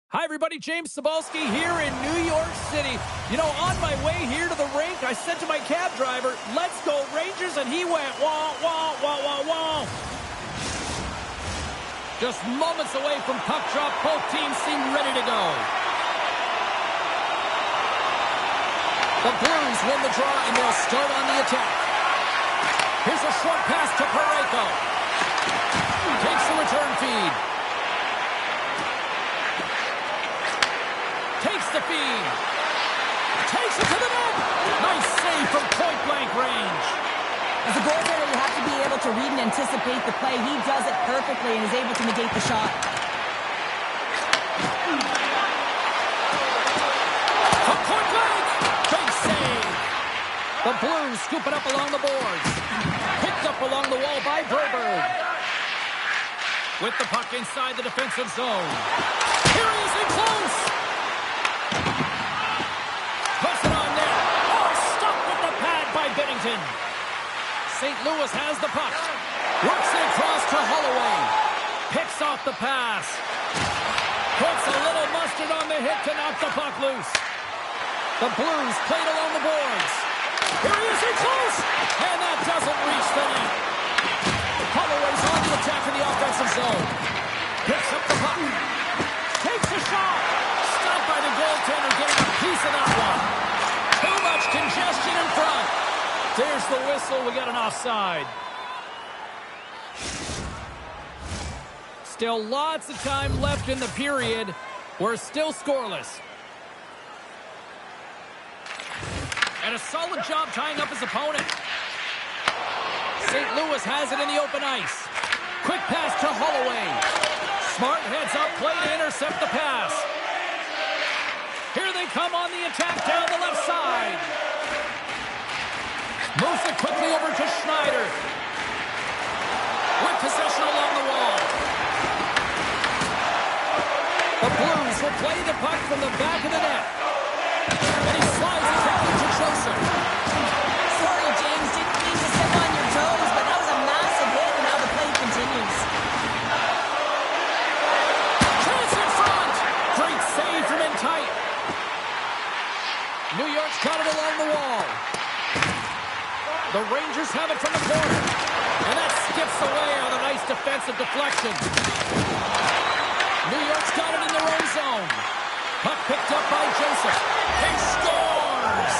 Hi, everybody. James Cebulski here in New York City. You know, on my way here to the rink, I said to my cab driver, "Let's go Rangers," and he went, wah, wah, wah, wah, wah. Just moments away from puck drop, both teams seem ready to go. The Blues win the draw, and they'll start on the attack. Here's a short pass to Parayko. Takes the return feed. Takes the feed. Takes it to the net. Nice save from point-blank range. As a goaltender, you have to be able to read and anticipate the play. He does it perfectly and is able to negate the shot. From point-blank. Big save. The Blues scoop it up along the boards. Picked up along the wall by Berberg. With the puck inside the defensive zone. Here he is in close. Puts it on net. Oh, stuck with the pad by Bennington. St. Louis has the puck. Works it across to Holloway. Picks off the pass. Puts a little mustard on the hit to knock the puck loose. The Blues played along the boards. Here he is in close. And that doesn't reach the net. Holloway's on the attack in the offensive zone. Picks up the puck. Takes a shot. Stopped by the goaltender, getting a piece of that one. Too much congestion in front. There's the whistle. We got an offside. Still lots of time left in the period. We're still scoreless. And a solid job tying up his opponent. St. Louis has it in the open ice. Quick pass to Holloway. Smart heads up play to intercept the pass. Here they come on the attack down the left side. Moves it quickly over to Schneider. With possession along the wall. The Blues will play the puck from the back of the net. And he slides it back into Joseph. Sorry, James, didn't mean to step on your toes, but that was a massive hit, and now the play continues. Chance in front! Great save from in tight. New York's got it along the wall. The Rangers have it from the corner. And that skips away on a nice defensive deflection. New York's got it in their own zone. Puck picked up by Joseph. He scores!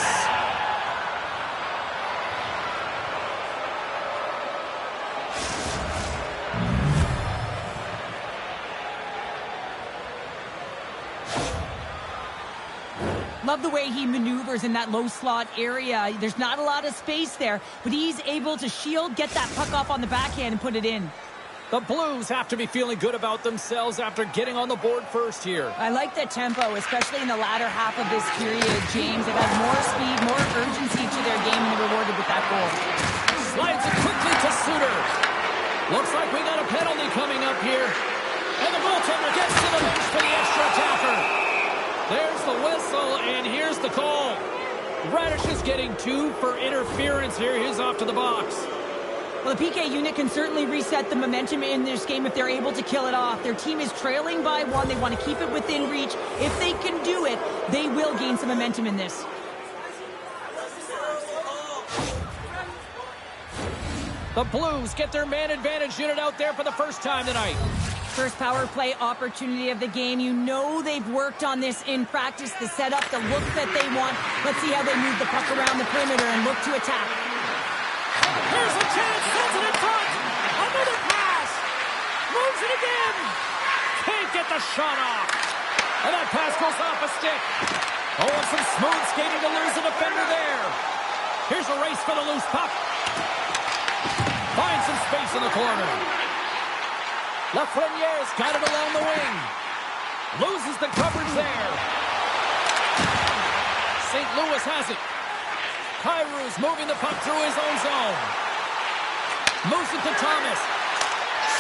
Love the way he maneuvers in that low slot area. There's not a lot of space there, but he's able to shield, get that puck off on the backhand, and put it in. The Blues have to be feeling good about themselves after getting on the board first here. I like the tempo, especially in the latter half of this period, James. They've had more speed, more urgency to their game, and they're rewarded with that goal. Slides it quickly to Suter. Looks like we got a penalty coming up here. And the goaltender gets to the bench for the extra attacker. There's the whistle, and here's the call. Radish is getting 2 for interference here. He's off to the box. Well, the PK unit can certainly reset the momentum in this game if they're able to kill it off. Their team is trailing by 1. They want to keep it within reach. If they can do it, they will gain some momentum in this. The Blues get their man advantage unit out there for the first time tonight. First power play opportunity of the game. You know they've worked on this in practice, the setup, the look that they want. Let's see how they move the puck around the perimeter and look to attack. Here's a chance, sends it in front. Another pass. Moves it again. Can't get the shot off. And that pass goes off a stick. Oh, and some smooth skating to lose a defender there. Here's a race for the loose puck. Finds some space in the corner. Lafreniere's got it along the wing. Loses the coverage there. St. Louis has it. Kyrou's moving the puck through his own zone. Moves it to Thomas.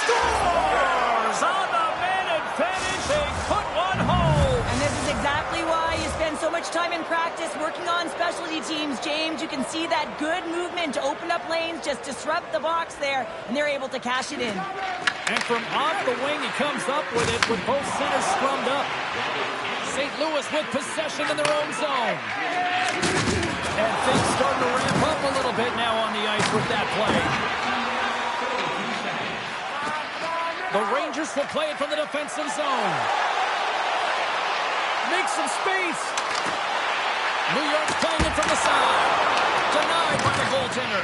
Scores on the man advantage. They put one home. And this is exactly why you spend so much time in practice working on special specialty teams, James, you can see that good movement to open up lanes, just disrupt the box there, and they're able to cash it in. And from off the wing, he comes up with it with both centers scrummed up. St. Louis with possession in their own zone. And things starting to ramp up a little bit now on the ice with that play. The Rangers will play it from the defensive zone. Make some space. New York's playing it from the side. Denied by the goaltender.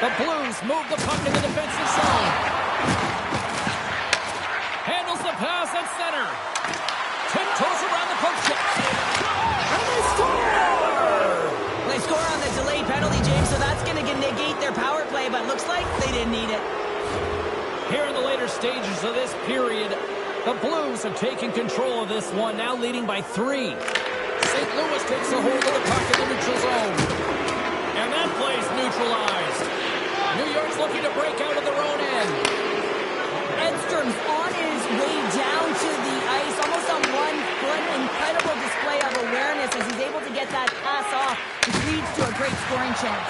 The Blues move the puck in the defensive zone. Handles the pass at center. Tiptoes around the poke check. And they score! They score on the delayed penalty, James, so that's going to negate their power play, but looks like they didn't need it. Here in the later stages of this period, the Blues are taking control of this one, now leading by 3. St. Louis takes a hold of the puck in the neutral zone. And that play's neutralized. New York's looking to break out of their own end. Edstrom's on his way down to the ice, almost on one foot. Incredible display of awareness as he's able to get that pass off, which leads to a great scoring chance.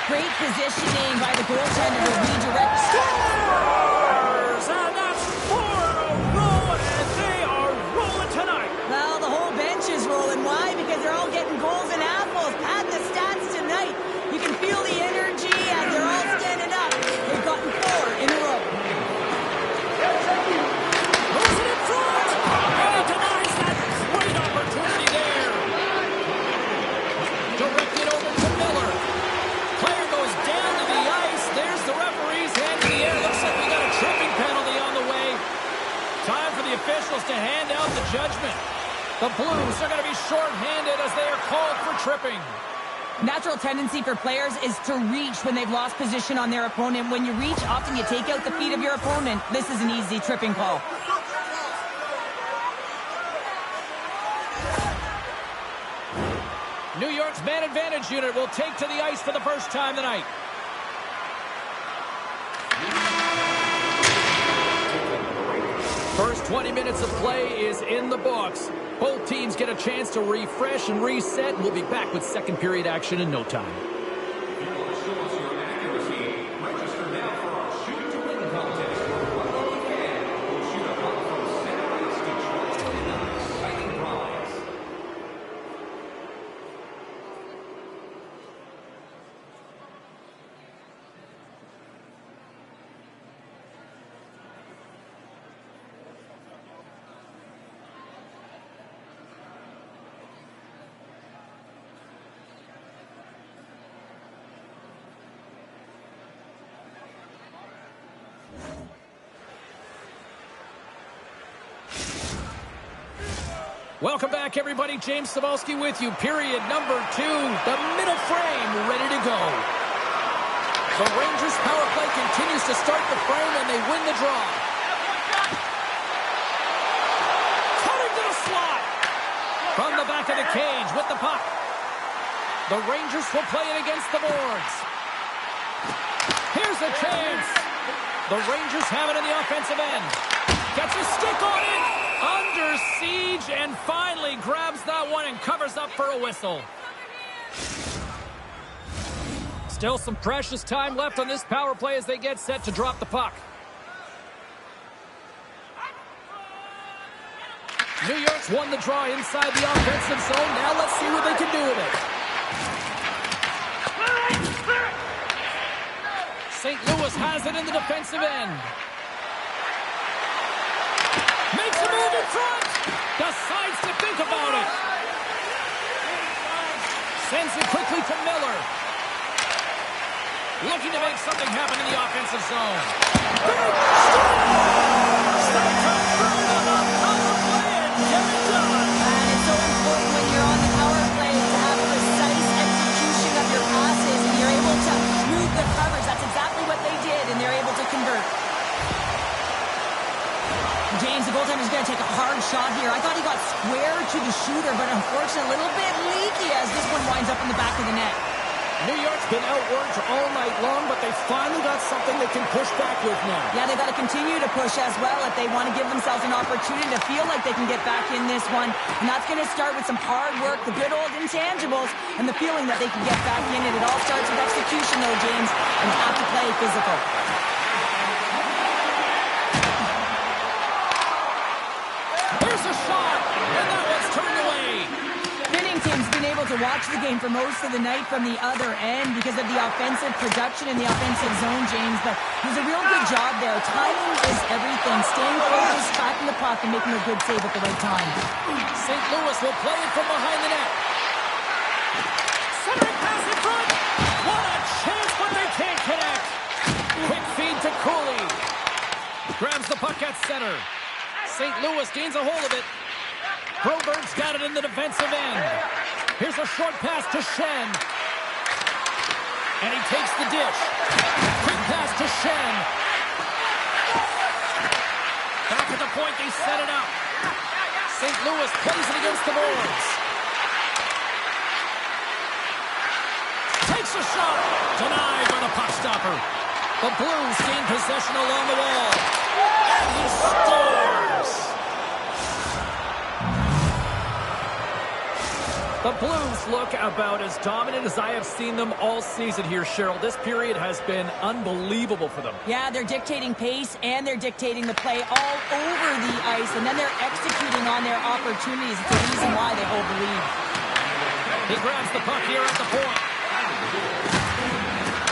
Great positioning by the goaltender to redirect. Scores! And that's 4 in a row, and they are rolling tonight. Well, the whole bench is rolling. Why? Because they're all getting goals and apples. At the stats tonight, you can feel the energy as they're all standing up. They've gotten 4 in a row. Moves it in front! And he denies that great opportunity there. Directed over to Miller. Player goes down to the ice. There's the referee's hand in the air. Looks like we got a tripping penalty on the way. Time for the officials to hand out the judgment. The Blues are going to be short-handed as they are called for tripping. Natural tendency for players is to reach when they've lost position on their opponent. When you reach, often you take out the feet of your opponent. This is an easy tripping call. New York's man advantage unit will take to the ice for the first time tonight. First 20 minutes of play is in the books. Both teams get a chance to refresh and reset, and we'll be back with second period action in no time. Welcome back, everybody. James Cybulski with you. Period number 2. The middle frame ready to go. The Rangers power play continues to start the frame, and they win the draw. Cutting to the slot. From the back of the cage with the puck. The Rangers will play it against the boards. Here's a chance. The Rangers have it in the offensive end. Gets a stick on it. Under siege, and finally grabs that one and covers up for a whistle. Still some precious time left on this power play as they get set to drop the puck. New York's won the draw inside the offensive zone. Now let's see what they can do with it. St. Louis has it in the defensive end. Makes a move in front. Decides to think about it. Sends it quickly to Miller. Looking to make something happen in the offensive zone. Big strike! And it's so important when you're on the power play to have precise execution of your passes, and you're able to move the coverage. That's exactly what they did, and they're able to convert. James, the goaltender's going to take a hard shot here. I thought he got square to the shooter, but unfortunately a little bit leaky as this one winds up in the back of the net. New York's been outworked all night long, but they finally got something they can push back with now. Yeah, they've got to continue to push as well if they want to give themselves an opportunity to feel like they can get back in this one. And that's going to start with some hard work, the good old intangibles, and the feeling that they can get back in it. It all starts with execution, though, James, and you have to play physical. Here's a shot, and that one's turned away. Bennington's been able to watch the game for most of the night from the other end because of the offensive production in the offensive zone, James, but he does a real good job there. Timing is everything. Staying focused, tracking the puck, and making a good save at the right time. St. Louis will play it from behind the net. Centering pass in front. What a chance, but they can't connect. Quick feed to Cooley. Grabs the puck at center. St. Louis gains a hold of it. Broberg's got it in the defensive end. Here's a short pass to Shen. And he takes the dish. Quick pass to Shen. Back at the point, they set it up. St. Louis plays it against the boards. Takes a shot. Denied by the puck stopper. The Blues gain possession along the wall. And he scores! The Blues look about as dominant as I have seen them all season here, Cheryl. This period has been unbelievable for them. Yeah, they're dictating pace and they're dictating the play all over the ice, and then they're executing on their opportunities. It's the reason why they hold the lead. He grabs the puck here at the point.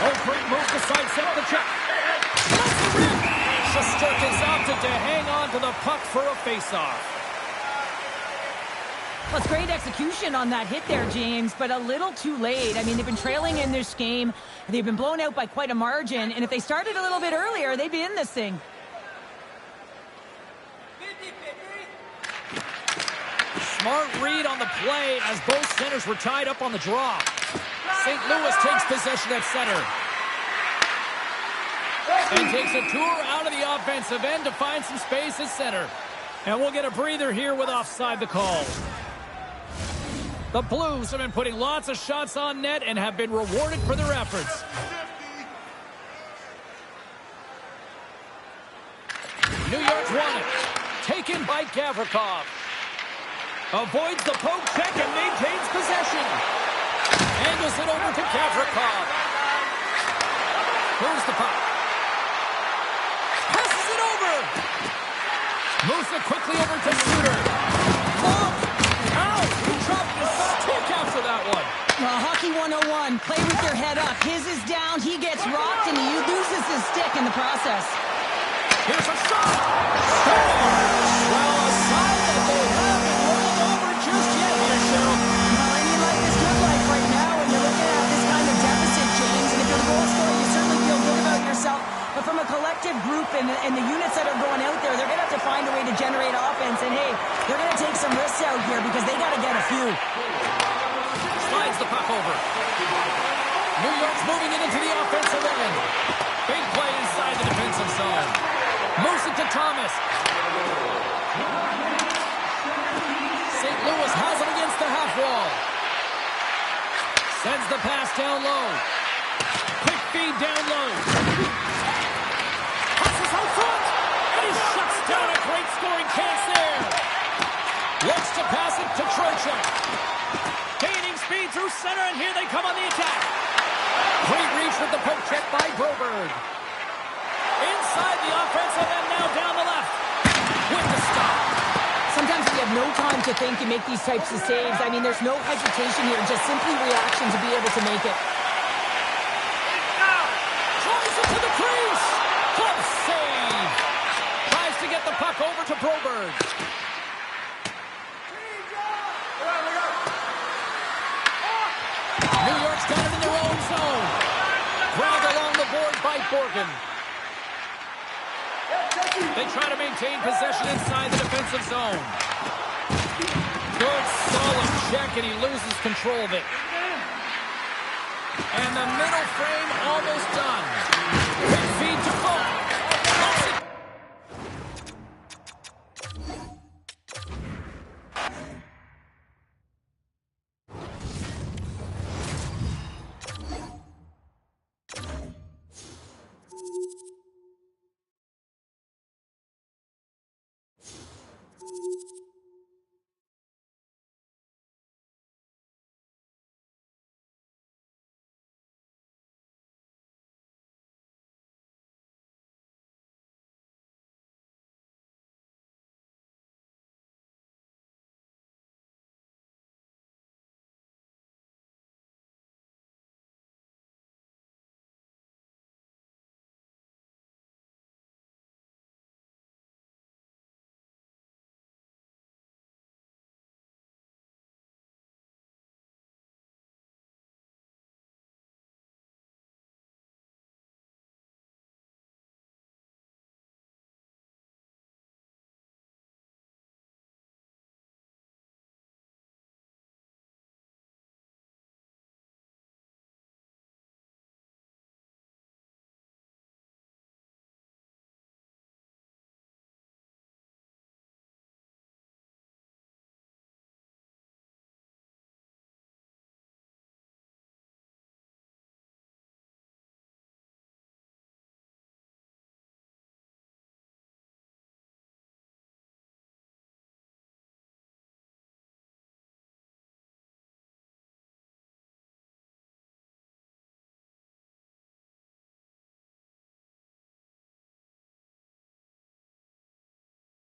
Oh, great move to sidestep the check. Shesterkin's opted to hang on to the puck for a faceoff. Well, it's great execution on that hit there, James, but a little too late. I mean, they've been trailing in this game. They've been blown out by quite a margin, and if they started a little bit earlier, they'd be in this thing. Smart read on the play as both centers were tied up on the draw. St. Louis takes possession at center. And takes a tour out of the offensive end to find some space at center. And we'll get a breather here with offside the call. The Blues have been putting lots of shots on net and have been rewarded for their efforts. New York's won it. Taken by Gavrikov. Avoids the poke check and maintains possession. Angles it over to Gavrikov. Moves the puck. Passes it over. Moves it quickly over to Suter. Oh! Ow! He dropped his stick after that one. Hockey 101. Play with your head up. His is down. He gets rocked, and he loses his stick in the process. Here's a shot. Well, a sign that they haven't rolled over just yet here, Cheryl. Well, I mean, life is good life right now, and you're looking at this kind of deficit, James, and if you're the goal scorer, you certainly feel good about yourself. But from a collective group and the units that are going out there, they're going to have to find a way to generate offense. And, hey, they're going to take some risks out here because they got to get a few. Slides the puck over. New York's moving it into the offensive end. Big play inside the defensive zone. Moves it to Thomas. St. Louis has him against the half wall. Sends the pass down low. Quick feed down low. Passes out front. And he shuts down a great scoring chance there. Looks to pass it to Trocheck. Gaining speed through center, and here they come on the attack. Great reach with the poke check by Broberg. Inside the offensive end, now down the left. With the stop. Sometimes we have no time to think and make these types of saves. I mean, there's no hesitation here, just simply reaction to be able to make it. Tries it to the crease. Close save. Tries to get the puck over to Broberg. New York's got it in their own zone. Grabbed along the board by Borgen. They try to maintain possession inside the defensive zone. Good, solid check, and he loses control of it. And the middle frame almost done. Quick feed to Folk.